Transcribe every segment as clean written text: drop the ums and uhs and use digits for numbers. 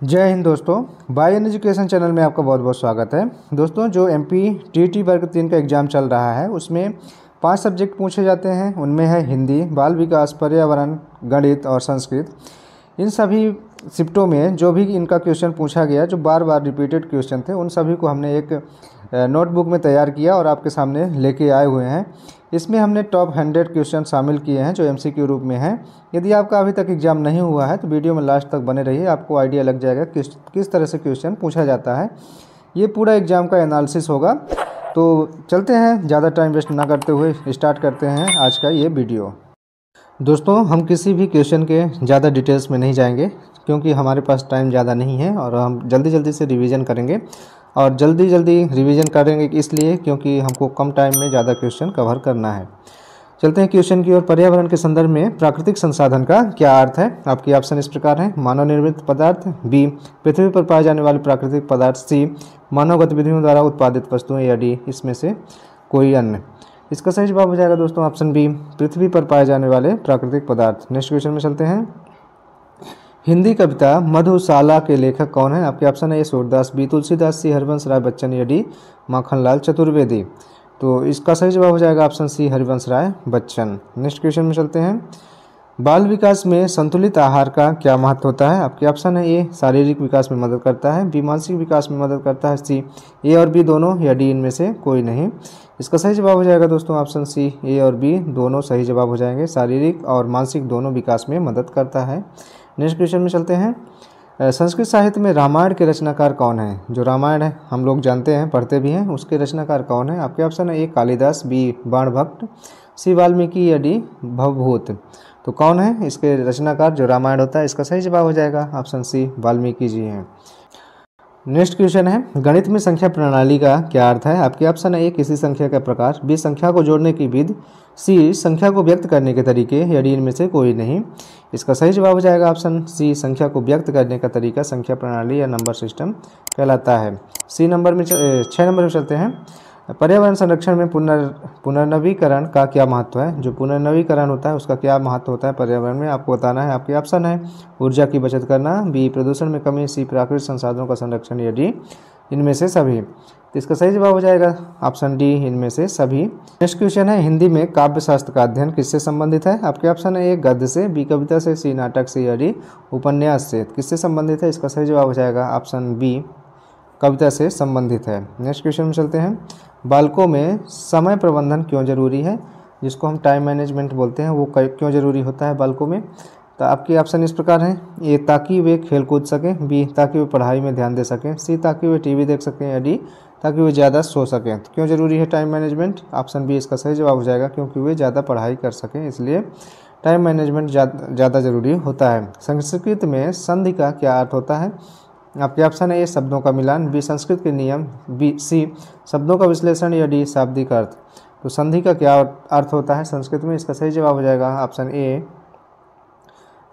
जय हिंद दोस्तों, bye an education channel में आपका बहुत बहुत स्वागत है। दोस्तों, जो एमपी टीईटी वर्ग 3 का एग्ज़ाम चल रहा है उसमें 5 सब्जेक्ट पूछे जाते हैं। उनमें है हिंदी, बाल विकास, पर्यावरण, गणित और संस्कृत। इन सभी शिफ्टों में जो भी इनका क्वेश्चन पूछा गया, जो बार बार रिपीटेड क्वेश्चन थे, उन सभी को हमने एक नोटबुक में तैयार किया और आपके सामने लेके आए हुए हैं। इसमें हमने टॉप 100 क्वेश्चन शामिल किए हैं जो एमसीक्यू रूप में हैं। यदि आपका अभी तक एग्ज़ाम नहीं हुआ है तो वीडियो में लास्ट तक बने रहिए, आपको आइडिया लग जाएगा किस तरह से क्वेश्चन पूछा जाता है। ये पूरा एग्ज़ाम का एनालिसिस होगा। तो चलते हैं, ज़्यादा टाइम वेस्ट ना करते हुए स्टार्ट करते हैं आज का ये वीडियो। दोस्तों, हम किसी भी क्वेश्चन के ज़्यादा डिटेल्स में नहीं जाएंगे क्योंकि हमारे पास टाइम ज़्यादा नहीं है और हम जल्दी से रिवीजन करेंगे। और जल्दी रिवीजन करेंगे इसलिए क्योंकि हमको कम टाइम में ज़्यादा क्वेश्चन कवर करना है। चलते हैं क्वेश्चन की ओर। पर्यावरण के संदर्भ में प्राकृतिक संसाधन का क्या अर्थ है? आपके ऑप्शन इस प्रकार हैं: मानव निर्मित पदार्थ, बी पृथ्वी पर पाए जाने वाले प्राकृतिक पदार्थ, सी मानव गतिविधियों द्वारा उत्पादित वस्तुएं, या डी इसमें से कोई अन्य। इसका सही जवाब हो जाएगा दोस्तों ऑप्शन बी, पृथ्वी पर पाए जाने वाले प्राकृतिक पदार्थ। नेक्स्ट क्वेश्चन में चलते हैं। हिंदी कविता मधुशाला के लेखक कौन है? आपके ऑप्शन है ए सूरदास, बी तुलसीदास, सी हरिवंश राय बच्चन, या डी माखनलाल चतुर्वेदी। तो इसका सही जवाब हो जाएगा option C, Harivansh Rai Bachchan. Next question में चलते हैं। बाल विकास में संतुलित आहार का क्या महत्व होता है? आपके ऑप्शन है ए शारीरिक विकास में मदद करता है, बी मानसिक विकास में मदद करता है, सी ए और बी दोनों, या डी इनमें से कोई नहीं। इसका सही जवाब हो जाएगा दोस्तों ऑप्शन सी, ए और बी दोनों सही जवाब हो जाएंगे। शारीरिक और मानसिक दोनों विकास में मदद करता है। नेक्स्ट क्वेश्चन में चलते हैं। संस्कृत साहित्य में रामायण के रचनाकार कौन है? जो रामायण है हम लोग जानते हैं, पढ़ते भी हैं, उसके रचनाकार कौन है? आपके ऑप्शन है ए कालिदास, बी बाणभट्ट, सी वाल्मीकि, या डी भवभूत। तो कौन है इसके रचनाकार जो रामायण होता है? इसका सही जवाब हो जाएगा ऑप्शन सी, वाल्मीकि जी हैं। नेक्स्ट क्वेश्चन है। गणित में संख्या प्रणाली का क्या अर्थ है? आपके ऑप्शन है ए किसी संख्या का प्रकार, बी संख्या को जोड़ने की विधि, सी संख्या को व्यक्त करने के तरीके, या डी इनमें से कोई नहीं। इसका सही जवाब हो जाएगा ऑप्शन सी, संख्या को व्यक्त करने का तरीका संख्या प्रणाली या नंबर सिस्टम कहलाता है। 6 नंबर में चलते हैं। पर्यावरण संरक्षण में पुनर्नवीकरण का क्या महत्व है? जो पुनर्नवीकरण होता है उसका क्या महत्व होता है पर्यावरण में, आपको बताना है। आपके ऑप्शन है ऊर्जा की बचत करना, बी प्रदूषण में कमी, सी प्राकृतिक संसाधनों का संरक्षण, या डी इनमें से सभी। तो इसका सही जवाब हो जाएगा ऑप्शन डी, इनमें से सभी। नेक्स्ट क्वेश्चन है। हिंदी में काव्य शास्त्र का अध्ययन किससे संबंधित है? आपके ऑप्शन है ए गद्य से, बी कविता से, सी नाटक से, या डी उपन्यास से। किससे संबंधित है? इसका सही जवाब हो जाएगा ऑप्शन बी, कविता से संबंधित है। नेक्स्ट क्वेश्चन में चलते हैं। बालकों में समय प्रबंधन क्यों जरूरी है? जिसको हम टाइम मैनेजमेंट बोलते हैं, वो क्यों जरूरी होता है बालकों में? तो आपके ऑप्शन इस प्रकार हैं। ए ताकि वे खेल कूद सकें, बी ताकि वे पढ़ाई में ध्यान दे सकें, सी ताकि वे टीवी देख सकें, या डी ताकि वे ज़्यादा सो सकें। तो क्यों जरूरी है टाइम मैनेजमेंट? ऑप्शन बी इसका सही जवाब हो जाएगा, क्योंकि वे ज़्यादा पढ़ाई कर सकें, इसलिए टाइम मैनेजमेंट ज़्यादा जरूरी होता है। संस्कृत में संधि का क्या अर्थ होता है? आपके ऑप्शन है ए शब्दों का मिलान, बी संस्कृत के नियम, बी सी शब्दों का विश्लेषण, या डी शाब्दिक अर्थ। तो संधि का क्या अर्थ होता है संस्कृत में? इसका सही जवाब हो जाएगा ऑप्शन ए,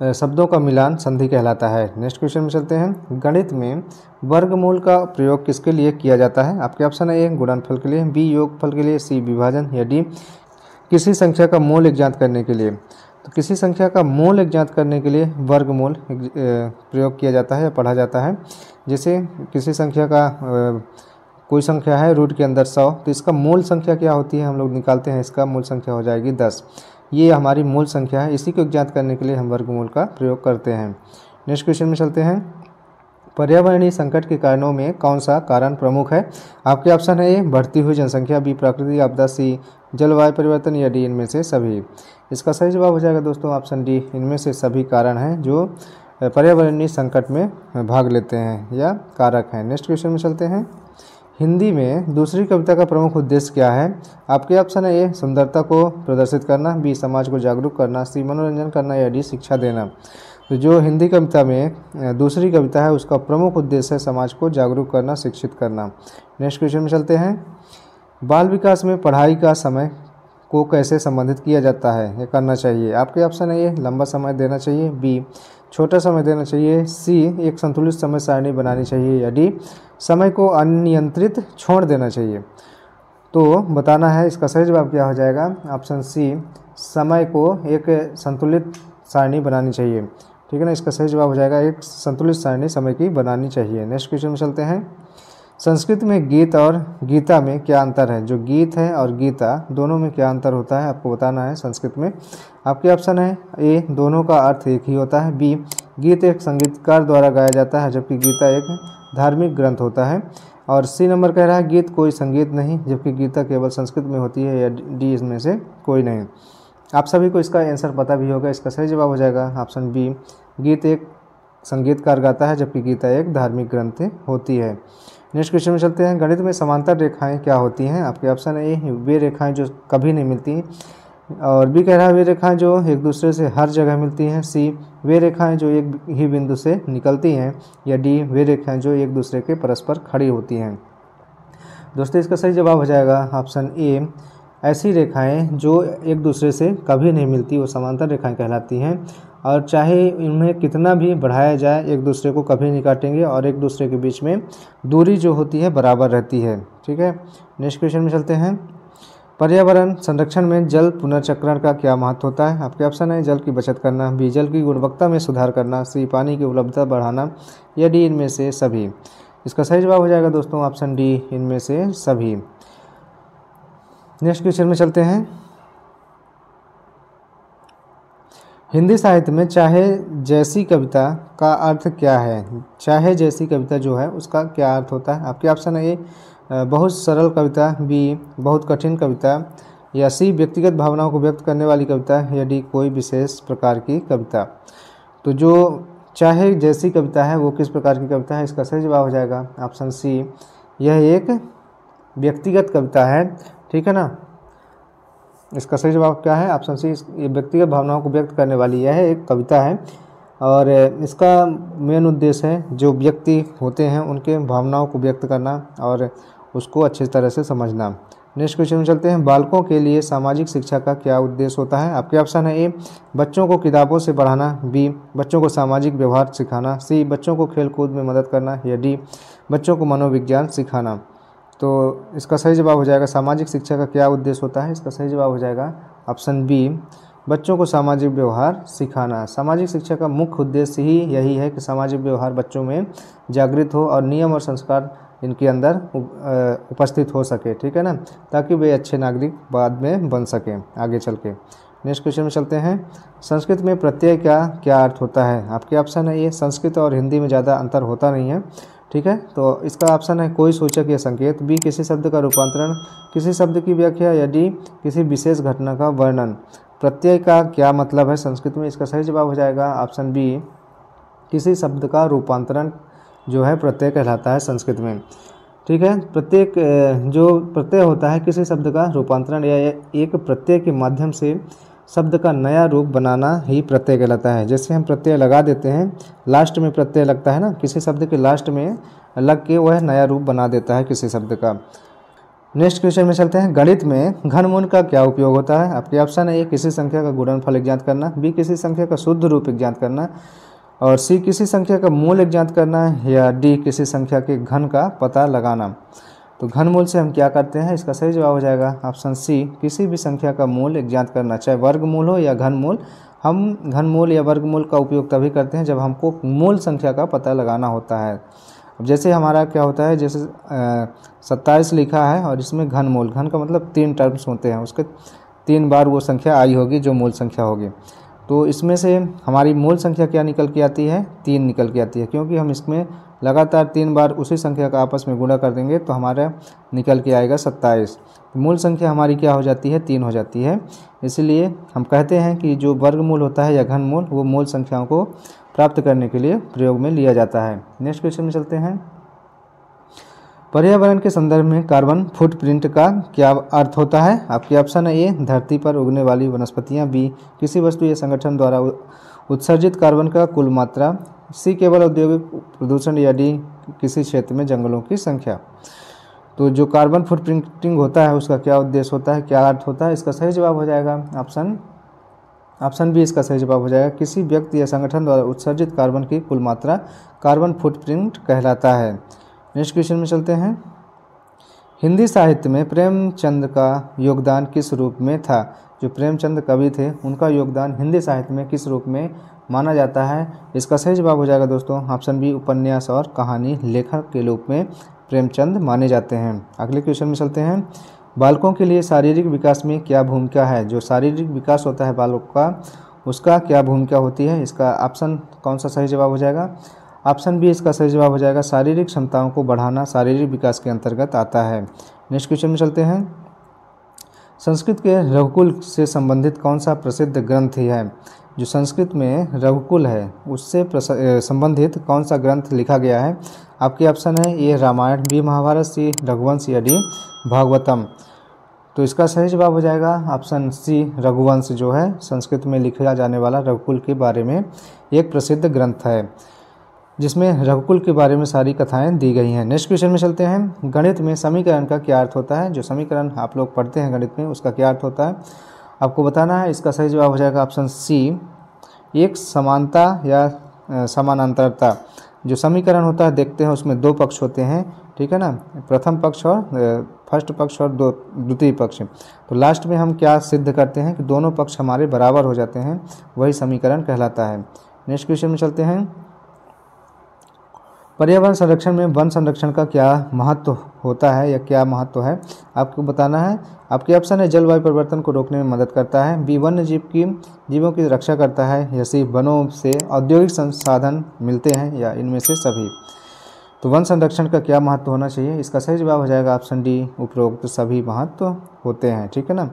शब्दों का मिलान संधि कहलाता है। नेक्स्ट क्वेश्चन में चलते हैं। गणित में वर्गमूल का प्रयोग किसके लिए किया जाता है? आपके ऑप्शन है ए गुणनफल के लिए, बी योगफल के लिए, सी विभाजन, या डी किसी संख्या का मूल ज्ञात करने के लिए। तो किसी संख्या का मूल ज्ञात करने के लिए वर्गमूल प्रयोग किया जाता है या पढ़ा जाता है। जैसे किसी संख्या का कोई संख्या है रूट के अंदर 100, तो इसका मूल संख्या क्या होती है हम लोग निकालते हैं, इसका मूल संख्या हो जाएगी 10। ये हमारी मूल संख्या है, इसी को ज्ञात करने के लिए हम वर्गमूल का प्रयोग करते हैं। नेक्स्ट क्वेश्चन में चलते हैं। पर्यावरणीय संकट के कारणों में कौन सा कारण प्रमुख है? आपके ऑप्शन है ए बढ़ती हुई जनसंख्या, बी प्राकृतिक आपदा, सी जलवायु परिवर्तन, या डी इनमें से सभी। इसका सही जवाब हो जाएगा दोस्तों ऑप्शन डी, इनमें से सभी कारण हैं जो पर्यावरणीय संकट में भाग लेते हैं या कारक हैं। नेक्स्ट क्वेश्चन में चलते हैं। हिंदी में दूसरी कविता का प्रमुख उद्देश्य क्या है? आपके ऑप्शन है ए सुंदरता को प्रदर्शित करना, बी समाज को जागरूक करना, सी मनोरंजन करना, या डी शिक्षा देना। तो जो हिंदी कविता में दूसरी कविता है उसका प्रमुख उद्देश्य है समाज को जागरूक करना, शिक्षित करना। नेक्स्ट क्वेश्चन में चलते हैं। बाल विकास में पढ़ाई का समय को कैसे संबंधित किया जाता है या करना चाहिए? आपके ऑप्शन है ए लंबा समय देना चाहिए, बी छोटा समय देना चाहिए, सी एक संतुलित समय सारणी बनानी चाहिए, या डी समय को अनियंत्रित छोड़ देना चाहिए। तो बताना है इसका सही जवाब क्या हो जाएगा ऑप्शन सी, समय को एक संतुलित सारणी बनानी चाहिए। ठीक है ना। इसका सही जवाब हो जाएगा एक संतुलित सारणी समय की बनानी चाहिए। नेक्स्ट क्वेश्चन में चलते हैं। संस्कृत में गीत और गीता में क्या अंतर है? जो गीत है और गीता दोनों में क्या अंतर होता है आपको बताना है संस्कृत में। आपके ऑप्शन है ए दोनों का अर्थ एक ही होता है, बी गीत एक संगीतकार द्वारा गाया जाता है जबकि गीता एक धार्मिक ग्रंथ होता है, और सी नंबर कह रहा है गीत कोई संगीत नहीं जबकि गीता केवल संस्कृत में होती है, या डी इसमें से कोई नहीं। आप सभी को इसका आंसर पता भी होगा। इसका सही जवाब हो जाएगा ऑप्शन बी गीत एक संगीतकार गाता है जबकि गीता एक धार्मिक ग्रंथ होती है। नेक्स्ट क्वेश्चन में चलते हैं। गणित में समांतर रेखाएं क्या होती हैं? आपके ऑप्शन ए वे रेखाएं जो कभी नहीं मिलती, और बी कह रहा है वे रेखाएं जो एक दूसरे से हर जगह मिलती हैं, सी वे रेखाएं जो एक ही बिंदु से निकलती हैं, या डी वे रेखाएं जो एक दूसरे के परस्पर खड़ी होती हैं। दोस्तों इसका सही जवाब हो जाएगा ऑप्शन ए ऐसी रेखाएं जो एक दूसरे से कभी नहीं मिलती वो समांतर रेखाएं कहलाती हैं, और चाहे उन्हें कितना भी बढ़ाया जाए एक दूसरे को कभी नहीं काटेंगे, और एक दूसरे के बीच में दूरी जो होती है बराबर रहती है। ठीक है। नेक्स्ट क्वेश्चन में चलते हैं। पर्यावरण संरक्षण में जल पुनर्चक्रण का क्या महत्व होता है? आपके ऑप्शन है जल की बचत करना, बी जल की गुणवत्ता में सुधार करना, सी पानी की उपलब्धता बढ़ाना, या डी इनमें से सभी। इसका सही जवाब हो जाएगा दोस्तों ऑप्शन डी इनमें से सभी। नेक्स्ट क्वेश्चन में चलते हैं। हिंदी साहित्य में चाहे जैसी कविता का अर्थ क्या है? चाहे जैसी कविता जो है उसका क्या अर्थ होता है? आपके ऑप्शन है ए बहुत सरल कविता, बी बहुत कठिन कविता, या सी व्यक्तिगत भावनाओं को व्यक्त करने वाली कविता, या डी कोई विशेष प्रकार की कविता। तो जो चाहे जैसी कविता है वो किस प्रकार की कविता है? इसका सही जवाब हो जाएगा ऑप्शन सी यह एक व्यक्तिगत कविता है। ठीक है ना। इसका सही जवाब क्या है? ऑप्शन सी ये व्यक्तिगत भावनाओं को व्यक्त करने वाली यह एक कविता है, और इसका मेन उद्देश्य है जो व्यक्ति होते हैं उनके भावनाओं को व्यक्त करना और उसको अच्छी तरह से समझना। नेक्स्ट क्वेश्चन में चलते हैं। बालकों के लिए सामाजिक शिक्षा का क्या उद्देश्य होता है? आपके ऑप्शन है ए बच्चों को किताबों से पढ़ाना, बी बच्चों को सामाजिक व्यवहार सिखाना, सी बच्चों को खेल कूद में मदद करना, या डी बच्चों को मनोविज्ञान सिखाना। तो इसका सही जवाब हो जाएगा सामाजिक शिक्षा का क्या उद्देश्य होता है? इसका सही जवाब हो जाएगा ऑप्शन बी बच्चों को सामाजिक व्यवहार सिखाना। सामाजिक शिक्षा का मुख्य उद्देश्य ही यही है कि सामाजिक व्यवहार बच्चों में जागृत हो और नियम और संस्कार इनके अंदर उपस्थित हो सके। ठीक है ना, ताकि वे अच्छे नागरिक बाद में बन सकें आगे चल के। नेक्स्ट क्वेश्चन में चलते हैं। संस्कृत में प्रत्यय का क्या अर्थ होता है? आपके ऑप्शन है ये संस्कृत और हिंदी में ज़्यादा अंतर होता नहीं है। ठीक है, तो इसका ऑप्शन है कोई सूचक या संकेत, बी किसी शब्द का रूपांतरण, किसी शब्द की व्याख्या, या डी किसी विशेष घटना का वर्णन। प्रत्यय का क्या मतलब है संस्कृत में? इसका सही जवाब हो जाएगा ऑप्शन बी किसी शब्द का रूपांतरण जो है प्रत्यय कहलाता है संस्कृत में। ठीक है, प्रत्येक जो प्रत्यय होता है किसी शब्द का रूपांतरण या एक प्रत्यय के माध्यम से शब्द का नया रूप बनाना ही प्रत्यय कहलाता है। जैसे हम प्रत्यय लगा देते हैं, लास्ट में प्रत्यय लगता है ना, किसी शब्द के लास्ट में लग के वह नया रूप बना देता है किसी शब्द का। नेक्स्ट क्वेश्चन में चलते हैं। गणित में घनमूल का क्या उपयोग होता है? आपके ऑप्शन है ए किसी संख्या का गुणनफल ज्ञात करना, बी किसी संख्या का शुद्ध रूप ज्ञात करना, और सी किसी संख्या का मूल ज्ञात करना, या डी किसी संख्या के घन का पता लगाना। तो घनमूल से हम क्या करते हैं? इसका सही जवाब हो जाएगा ऑप्शन सी किसी भी संख्या का मूल ज्ञात करना, चाहे वर्गमूल हो या घनमूल। हम घनमूल या वर्गमूल का उपयोग तभी करते हैं जब हमको मूल संख्या का पता लगाना होता है। अब जैसे हमारा क्या होता है, जैसे 27 लिखा है और इसमें घनमूल, घन का मतलब 3 टर्म्स होते हैं, उसके 3 बार वो संख्या आई होगी जो मूल संख्या होगी। तो इसमें से हमारी मूल संख्या क्या निकल के आती है? 3 निकल के आती है, क्योंकि हम इसमें लगातार 3 बार उसी संख्या का आपस में गुणा कर देंगे तो हमारा निकल के आएगा 27। मूल संख्या हमारी क्या हो जाती है? 3 हो जाती है। इसलिए हम कहते हैं कि जो वर्गमूल होता है या घनमूल वो मूल संख्याओं को प्राप्त करने के लिए प्रयोग में लिया जाता है। नेक्स्ट क्वेश्चन में चलते हैं। पर्यावरण के संदर्भ में कार्बन फुटप्रिंट का क्या अर्थ होता है? आपके ऑप्शन है ए धरती पर उगने वाली वनस्पतियां, बी किसी वस्तु या संगठन द्वारा उत्सर्जित कार्बन का कुल मात्रा, सी केवल औद्योगिक प्रदूषण, या डी किसी क्षेत्र में जंगलों की संख्या। तो जो कार्बन फुटप्रिंटिंग होता है उसका क्या उद्देश्य होता है, क्या अर्थ होता है? इसका सही जवाब हो जाएगा ऑप्शन बी इसका सही जवाब हो जाएगा किसी व्यक्ति या संगठन द्वारा उत्सर्जित कार्बन की कुल मात्रा कार्बन फुटप्रिंट कहलाता है। नेक्स्ट क्वेश्चन में चलते हैं। हिंदी साहित्य में प्रेमचंद का योगदान किस रूप में था? जो प्रेमचंद कवि थे उनका योगदान हिंदी साहित्य में किस रूप में माना जाता है? इसका सही जवाब हो जाएगा दोस्तों ऑप्शन बी, उपन्यास और कहानी लेखक के रूप में प्रेमचंद माने जाते हैं। अगले क्वेश्चन में चलते हैं। बालकों के लिए शारीरिक विकास में क्या भूमिका है? जो शारीरिक विकास होता है बालक का, उसका क्या भूमिका होती है? इसका ऑप्शन कौन सा सही जवाब हो जाएगा? ऑप्शन बी इसका सही जवाब हो जाएगा, शारीरिक क्षमताओं को बढ़ाना शारीरिक विकास के अंतर्गत आता है। नेक्स्ट क्वेश्चन में चलते हैं। संस्कृत के रघुकुल से संबंधित कौन सा प्रसिद्ध ग्रंथ है? जो संस्कृत में रघुकुल है उससे संबंधित कौन सा ग्रंथ लिखा गया है? आपके ऑप्शन है ए रामायण, बी महाभारत, सी रघुवंश या डी भागवतम। तो इसका सही जवाब हो जाएगा ऑप्शन सी, रघुवंश जो है संस्कृत में लिखा जाने वाला रघुकुल के बारे में एक प्रसिद्ध ग्रंथ है, जिसमें रघुकुल के बारे में सारी कथाएं दी गई हैं। नेक्स्ट क्वेश्चन में चलते हैं। गणित में समीकरण का क्या अर्थ होता है? जो समीकरण आप लोग पढ़ते हैं गणित में उसका क्या अर्थ होता है आपको बताना है। इसका सही जवाब हो जाएगा ऑप्शन सी, एक समानता या समानांतरता। जो समीकरण होता है देखते हैं उसमें दो पक्ष होते हैं, ठीक है ना, प्रथम पक्ष और फर्स्ट पक्ष और द्वितीय पक्ष। तो लास्ट में हम क्या सिद्ध करते हैं कि दोनों पक्ष हमारे बराबर हो जाते हैं, वही समीकरण कहलाता है। नेक्स्ट क्वेश्चन में चलते हैं। पर्यावरण संरक्षण में वन संरक्षण का क्या महत्व होता है या क्या महत्व है आपको बताना है। आपके ऑप्शन है जलवायु परिवर्तन को रोकने में मदद करता है, बी वन्य जीवों की रक्षा करता है, या सी वनों से औद्योगिक संसाधन मिलते हैं, या इनमें से सभी। तो वन संरक्षण का क्या महत्व होना चाहिए? इसका सही जवाब हो जाएगा ऑप्शन डी, उपरोक्त सभी महत्व होते हैं, ठीक है ना।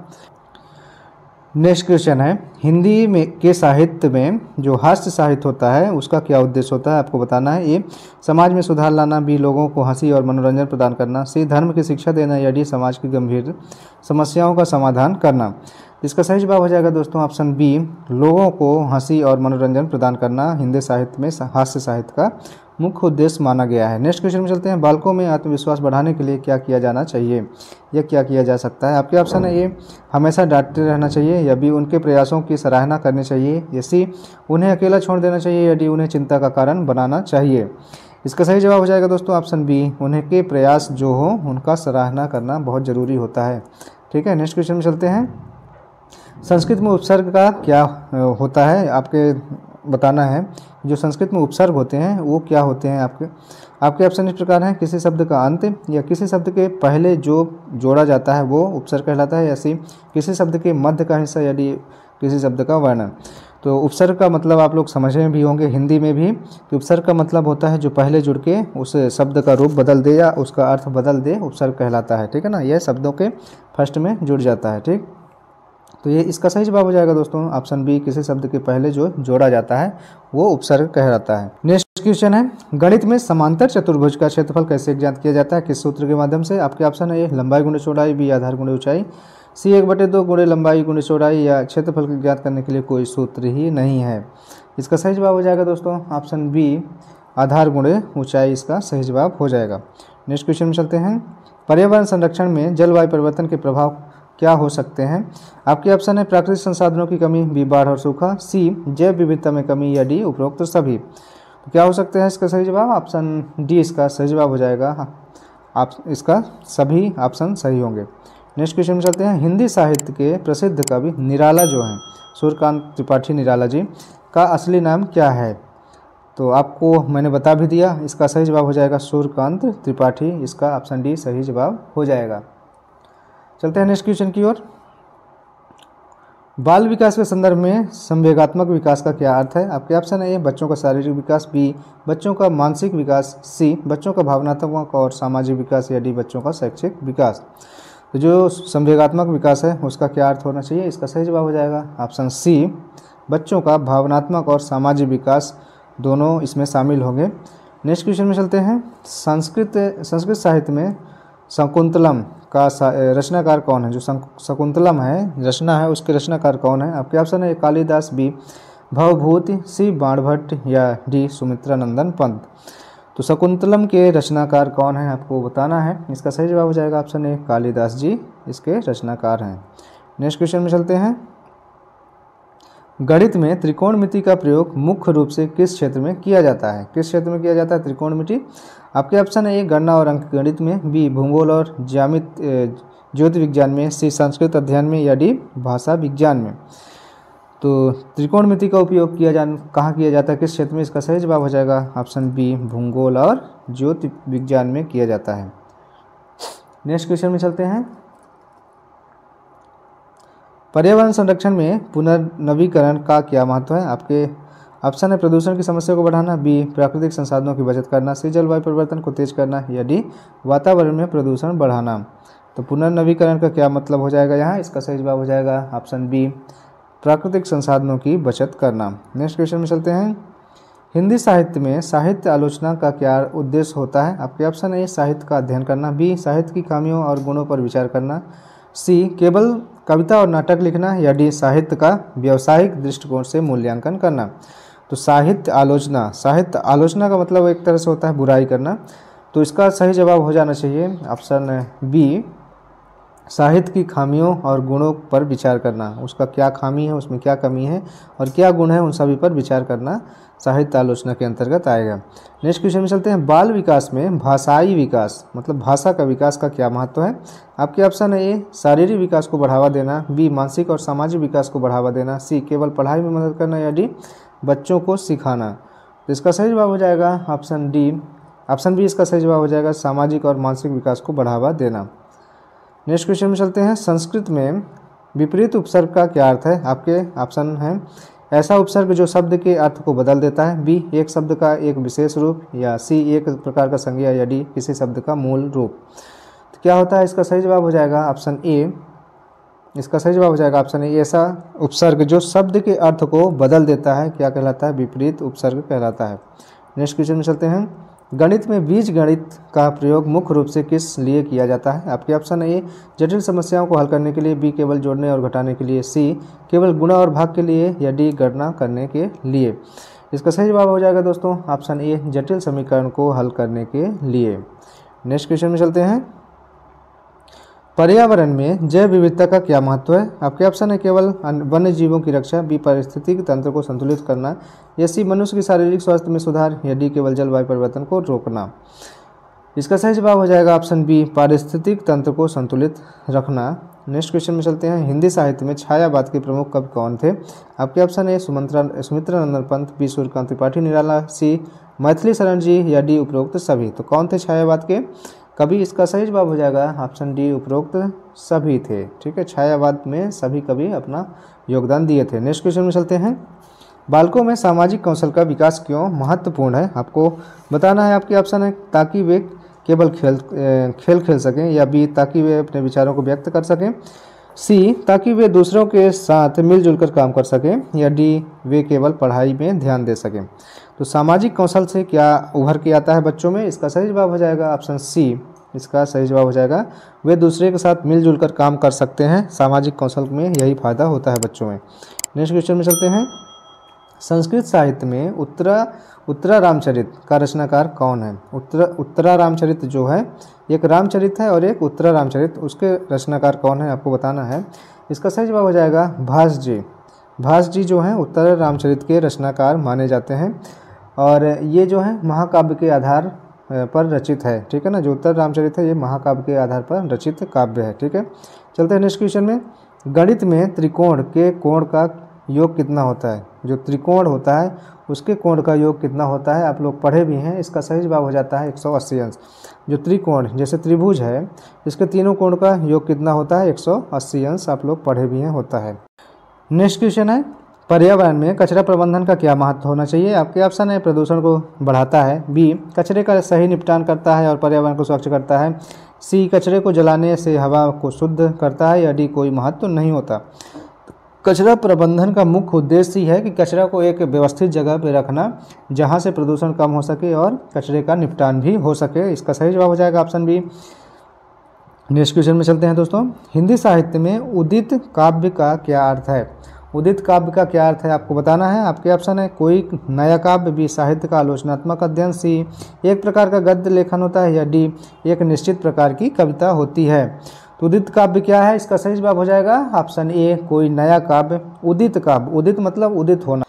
नेक्स्ट क्वेश्चन है। हिंदी में के साहित्य में जो हास्य साहित्य होता है उसका क्या उद्देश्य होता है आपको बताना है। ए समाज में सुधार लाना, बी लोगों को हंसी और मनोरंजन प्रदान करना, सी धर्म की शिक्षा देना, या डी समाज की गंभीर समस्याओं का समाधान करना। इसका सही जवाब हो जाएगा दोस्तों ऑप्शन बी, लोगों को हंसी और मनोरंजन प्रदान करना हिंदी साहित्य में हास्य साहित्य का मुख्य उद्देश्य माना गया है। नेक्स्ट क्वेश्चन में चलते हैं। बालकों में आत्मविश्वास बढ़ाने के लिए क्या किया जाना चाहिए या क्या किया जा सकता है? आपके ऑप्शन है ए हमेशा डांटते रहना चाहिए, या बी उनके प्रयासों की सराहना करनी चाहिए, या सी उन्हें अकेला छोड़ देना चाहिए, या डी उन्हें चिंता का कारण बनाना चाहिए। इसका सही जवाब हो जाएगा दोस्तों ऑप्शन बी, उन्हें के प्रयास जो हो उनका सराहना करना बहुत ज़रूरी होता है, ठीक है। नेक्स्ट क्वेश्चन में चलते हैं। संस्कृत में उपसर्ग का क्या होता है आपके बताना है। जो संस्कृत में उपसर्ग होते हैं वो क्या होते हैं आपके ऑप्शन इस प्रकार हैं। किसी शब्द का अंत या किसी शब्द के पहले जो जोड़ा जाता है वो उपसर्ग कहलाता है, या सी किसी शब्द के मध्य का हिस्सा, या डी किसी शब्द का वर्णन। तो उपसर्ग का मतलब आप लोग समझे भी होंगे हिंदी में भी कि उपसर्ग का मतलब होता है जो पहले जुड़ के उस शब्द का रूप बदल दे या उसका अर्थ बदल दे, उपसर्ग कहलाता है, ठीक है ना। यह शब्दों के फर्स्ट में जुड़ जाता है, ठीक। तो ये इसका सही जवाब हो जाएगा दोस्तों ऑप्शन बी, किसी शब्द के पहले जो जोड़ा जाता है वो उपसर्ग कहलाता है। नेक्स्ट क्वेश्चन है। गणित में समांतर चतुर्भुज का क्षेत्रफल कैसे ज्ञात किया जाता है, किस सूत्र के माध्यम से? आपके ऑप्शन है ए लंबाई गुणे चौड़ाई, बी आधार गुणे ऊंचाई, सी 1/2 गुणे लंबाई गुणे चौड़ाई, या क्षेत्रफल को ज्ञात करने के लिए कोई सूत्र ही नहीं है। इसका सही जवाब हो जाएगा दोस्तों ऑप्शन बी, आधार गुणे ऊंचाई इसका सही जवाब हो जाएगा। नेक्स्ट क्वेश्चन में चलते हैं। पर्यावरण संरक्षण में जलवायु परिवर्तन के प्रभाव क्या हो सकते हैं? आपके ऑप्शन है प्राकृतिक संसाधनों की कमी, बी बाढ़ और सूखा, सी जैव विविधता में कमी, या डी उपरोक्त सभी। तो क्या हो सकते हैं इसका सही जवाब? ऑप्शन डी इसका सही जवाब हो जाएगा। आप इसका सभी ऑप्शन सही होंगे। नेक्स्ट क्वेश्चन में चलते हैं। हिंदी साहित्य के प्रसिद्ध कवि निराला जो हैं सूर्यकांत त्रिपाठी निराला जी का असली नाम क्या है? तो आपको मैंने बता भी दिया, इसका सही जवाब हो जाएगा सूर्यकांत त्रिपाठी, इसका ऑप्शन डी सही जवाब हो जाएगा। चलते हैं नेक्स्ट क्वेश्चन की ओर। बाल विकास के संदर्भ में संवेगात्मक विकास का क्या अर्थ है? आपके ऑप्शन है ए बच्चों का शारीरिक विकास, बी बच्चों का मानसिक विकास, सी बच्चों का भावनात्मक और सामाजिक विकास, या डी बच्चों का शैक्षिक विकास। तो जो संवेगात्मक विकास है उसका क्या अर्थ होना चाहिए? इसका सही जवाब हो जाएगा ऑप्शन सी, बच्चों का भावनात्मक और सामाजिक विकास दोनों इसमें शामिल होंगे। नेक्स्ट क्वेश्चन में चलते हैं। संस्कृत साहित्य में शकुंतलम का रचनाकार कौन है? जो शकुंतलम है रचना है उसके रचनाकार कौन है? आपके ऑप्शन है कालिदास, बी भवभूति, सी बाणभट्ट, या डी सुमित्रा नंदन पंत। तो शकुंतलम के रचनाकार कौन है आपको बताना है। इसका सही जवाब हो जाएगा ऑप्शन ए कालिदास जी इसके रचनाकार हैं। नेक्स्ट क्वेश्चन में चलते हैं। गणित में त्रिकोणमिति का प्रयोग मुख्य रूप से किस क्षेत्र में किया जाता है? किस क्षेत्र में किया जाता है त्रिकोणमिति? आपके ऑप्शन है ए गणना और अंक गणित में, बी भूगोल और ज्योति विज्ञान में, सी संस्कृत अध्ययन में, या डी भाषा विज्ञान में। तो त्रिकोणमिति का उपयोग कहाँ किया जाता है, किस क्षेत्र में, इसका सही जवाब हो जाएगा ऑप्शन बी भूगोल और ज्योति विज्ञान में किया जाता है। नेक्स्ट क्वेश्चन में चलते हैं। पर्यावरण संरक्षण में पुनर्नवीकरण का क्या महत्व है? आपके ऑप्शन है प्रदूषण की समस्या को बढ़ाना, बी प्राकृतिक संसाधनों की बचत करना, सी जलवायु परिवर्तन को तेज करना, या डी वातावरण में प्रदूषण बढ़ाना। तो पुनर्नवीकरण का क्या मतलब हो जाएगा यहाँ, इसका सही जवाब हो जाएगा ऑप्शन बी प्राकृतिक संसाधनों की बचत करना। नेक्स्ट क्वेश्चन में चलते हैं। हिंदी साहित्य में साहित्य आलोचना का क्या उद्देश्य होता है? आपके ऑप्शन ए साहित्य का अध्ययन करना, बी साहित्य की खामियों और गुणों पर विचार करना, सी केवल कविता और नाटक लिखना, या डी साहित्य का व्यावसायिक दृष्टिकोण से मूल्यांकन करना। तो साहित्य आलोचना का मतलब एक तरह से होता है बुराई करना। तो इसका सही जवाब हो जाना चाहिए ऑप्शन बी साहित्य की खामियों और गुणों पर विचार करना। उसका क्या खामी है, उसमें क्या कमी है और क्या गुण है, उन सभी पर विचार करना साहित्य आलोचना के अंतर्गत आएगा। नेक्स्ट क्वेश्चन में चलते हैं। बाल विकास में भाषाई विकास मतलब भाषा का विकास का क्या महत्व है? आपके ऑप्शन है ए शारीरिक विकास को बढ़ावा देना, बी मानसिक और सामाजिक विकास को बढ़ावा देना, सी केवल पढ़ाई में मदद करना, या डी बच्चों को सिखाना। तो इसका सही जवाब हो जाएगा ऑप्शन बी इसका सही जवाब हो जाएगा सामाजिक और मानसिक विकास को बढ़ावा देना। नेक्स्ट क्वेश्चन में चलते हैं। संस्कृत में विपरीत उपसर्ग का क्या अर्थ है? आपके ऑप्शन हैं ऐसा उपसर्ग जो शब्द के अर्थ को बदल देता है, बी एक शब्द का एक विशेष रूप, या सी एक प्रकार का संज्ञा, या डी किसी शब्द का मूल रूप। तो क्या होता है, इसका सही जवाब हो जाएगा ऑप्शन ए। इसका सही जवाब हो जाएगा ऑप्शन ए ऐसा उपसर्ग जो शब्द के अर्थ को बदल देता है क्या कहलाता है? विपरीत उपसर्ग कहलाता है। नेक्स्ट क्वेश्चन में चलते हैं। गणित में बीज गणित का प्रयोग मुख्य रूप से किस लिए किया जाता है? आपके ऑप्शन है ए जटिल समस्याओं को हल करने के लिए, बी केवल जोड़ने और घटाने के लिए, सी केवल गुणा और भाग के लिए, या डी गणना करने के लिए। इसका सही जवाब हो जाएगा दोस्तों ऑप्शन ए जटिल समीकरण को हल करने के लिए। नेक्स्ट क्वेश्चन में चलते हैं। पर्यावरण में जैव विविधता का क्या महत्व है? आपके ऑप्शन है केवल वन्य जीवों की रक्षा, बी पारिस्थितिक तंत्र को संतुलित करना, या सी मनुष्य की शारीरिक स्वास्थ्य में सुधार, या डी केवल जलवायु परिवर्तन को रोकना। इसका सही जवाब हो जाएगा ऑप्शन बी पारिस्थितिक तंत्र को संतुलित रखना। नेक्स्ट क्वेश्चन में चलते हैं। हिंदी साहित्य में छायावाद के प्रमुख कवि कौन थे? आपके ऑप्शन है सुमित्रा नंदन पंत, बी सूर्यकांत त्रिपाठी निराला, सी मैथिली शरण जी, या डी उपरोक्त सभी। तो कौन थे छायावाद के कवि? इसका सही जवाब हो जाएगा ऑप्शन डी उपरोक्त सभी थे। ठीक है, छायावाद में सभी कवि अपना योगदान दिए थे। नेक्स्ट क्वेश्चन में चलते हैं। बालकों में सामाजिक कौशल का विकास क्यों महत्वपूर्ण है? आपको बताना है। आपके ऑप्शन है ताकि वे केवल खेल खेल सकें, या बी ताकि वे अपने विचारों को व्यक्त कर सकें, सी ताकि वे दूसरों के साथ मिलजुल कर काम कर सकें, या डी वे केवल पढ़ाई में ध्यान दे सकें। तो सामाजिक कौशल से क्या उभर के आता है बच्चों में? इसका सही जवाब हो जाएगा ऑप्शन सी। इसका सही जवाब हो जाएगा वे दूसरे के साथ मिलजुल कर काम कर सकते हैं। सामाजिक कौशल में यही फायदा होता है बच्चों में। नेक्स्ट क्वेश्चन में चलते हैं। संस्कृत साहित्य में उत्तरा रामचरित का रचनाकार कौन है? उत्तरा रामचरित जो है, एक रामचरित है और एक उत्तरा रामचरित, उसके रचनाकार कौन है आपको बताना है। इसका सही जवाब हो जाएगा भास जी। भास जी जो हैं उत्तरा रामचरित के रचनाकार माने जाते हैं, और ये जो है महाकाव्य के आधार पर रचित है। ठीक है ना, जो उत्तर रामचरित है ये महाकाव्य के आधार पर रचित काव्य है। ठीक है, चलते हैं नेक्स्ट क्वेश्चन में। गणित में त्रिकोण के कोण का योग कितना होता है? जो त्रिकोण होता है उसके कोण का योग कितना होता है? आप लोग पढ़े भी हैं। इसका सही जवाब हो जाता है 180 अंश। जो त्रिकोण जैसे त्रिभुज है इसके तीनों कोण का योग कितना होता है? 180 अंश। आप लोग पढ़े भी हैं, होता है। नेक्स्ट क्वेश्चन है। पर्यावरण में कचरा प्रबंधन का क्या महत्व होना चाहिए? आपके ऑप्शन है प्रदूषण को बढ़ाता है, बी कचरे का सही निपटान करता है और पर्यावरण को स्वच्छ करता है, सी कचरे को जलाने से हवा को शुद्ध करता है, या डी कोई महत्व नहीं होता। कचरा प्रबंधन का मुख्य उद्देश्य ही है कि कचरा को एक व्यवस्थित जगह पर रखना जहां से प्रदूषण कम हो सके और कचरे का निपटान भी हो सके। इसका सही जवाब हो जाएगा ऑप्शन बी। नेक्स्ट क्वेश्चन में चलते हैं दोस्तों। हिंदी साहित्य में उदित काव्य का क्या अर्थ है? उदित काव्य का क्या अर्थ है आपको बताना है। आपके ऑप्शन है कोई नया काव्य, बी साहित्य का आलोचनात्मक अध्ययन, सी एक प्रकार का गद्य लेखन होता है, या डी एक निश्चित प्रकार की कविता होती है। तो उदित काव्य क्या है? इसका सही जवाब हो जाएगा ऑप्शन ए कोई नया काव्य। उदित काव्य, उदित मतलब उदित होना।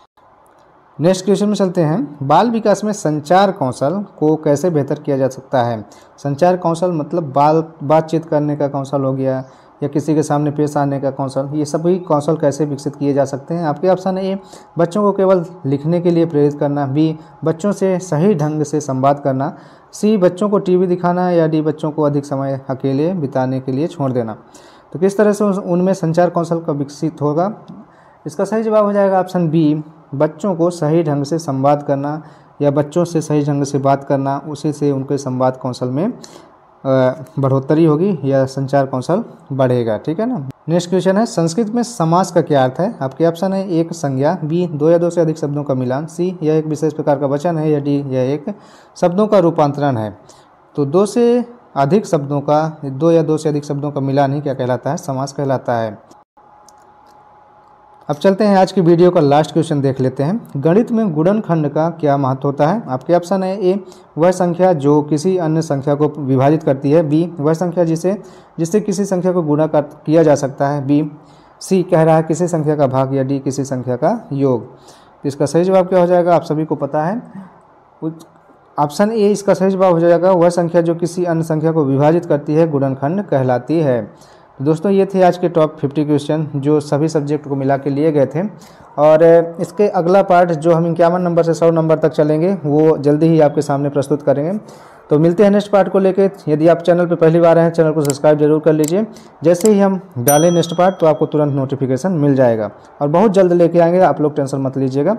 नेक्स्ट क्वेश्चन में चलते हैं। बाल विकास में संचार कौशल को कैसे बेहतर किया जा सकता है। संचार कौशल मतलब बातचीत करने का कौशल हो गया या किसी के सामने पेश आने का कौशल, ये सभी कौशल कैसे विकसित किए जा सकते हैं। आपके ऑप्शन ए बच्चों को केवल लिखने के लिए प्रेरित करना, बी बच्चों से सही ढंग से संवाद करना, सी बच्चों को टीवी दिखाना, या डी बच्चों को अधिक समय अकेले बिताने के लिए छोड़ देना। तो किस तरह से उनमें संचार कौशल का विकसित होगा। इसका सही जवाब हो जाएगा ऑप्शन बी, बच्चों को सही ढंग से संवाद करना या बच्चों से सही ढंग से बात करना, उसी से उनके संवाद कौशल में बढ़ोतरी होगी या संचार कौशल बढ़ेगा। ठीक है ना। नेक्स्ट क्वेश्चन है, संस्कृत में समास का क्या अर्थ है। आपके ऑप्शन है एक संज्ञा, बी दो या दो से अधिक शब्दों का मिलान, सी यह एक विशेष प्रकार का वचन है, या डी यह एक शब्दों का रूपांतरण है। तो दो से अधिक शब्दों का, दो या दो से अधिक शब्दों का मिलान ही क्या कहलाता है, समास कहलाता है। अब चलते हैं आज की वीडियो का लास्ट क्वेश्चन देख लेते हैं। गणित में गुणनखंड का क्या महत्व होता है। आपके ऑप्शन है ए वह संख्या जो किसी अन्य संख्या को विभाजित करती है, बी वह संख्या जिससे किसी संख्या को गुणा किया जा सकता है, बी सी कह रहा है किसी संख्या का भाग, या डी किसी संख्या का योग। तो इसका सही जवाब क्या हो जाएगा, आप सभी को पता है। ऑप्शन ए इसका सही जवाब हो जाएगा, वह संख्या जो किसी अन्य संख्या को विभाजित करती है गुणनखंड कहलाती है। तो दोस्तों ये थे आज के टॉप 50 क्वेश्चन जो सभी सब्जेक्ट को मिला के लिए गए थे, और इसके अगला पार्ट जो हम 51 नंबर से 100 नंबर तक चलेंगे वो जल्दी ही आपके सामने प्रस्तुत करेंगे। तो मिलते हैं नेक्स्ट पार्ट को लेके। यदि आप चैनल पर पहली बार आए हैं, चैनल को सब्सक्राइब जरूर कर लीजिए। जैसे ही हम डालें नेक्स्ट पार्ट तो आपको तुरंत नोटिफिकेशन मिल जाएगा, और बहुत जल्द लेके आएंगे, आप लोग टेंशन मत लीजिएगा।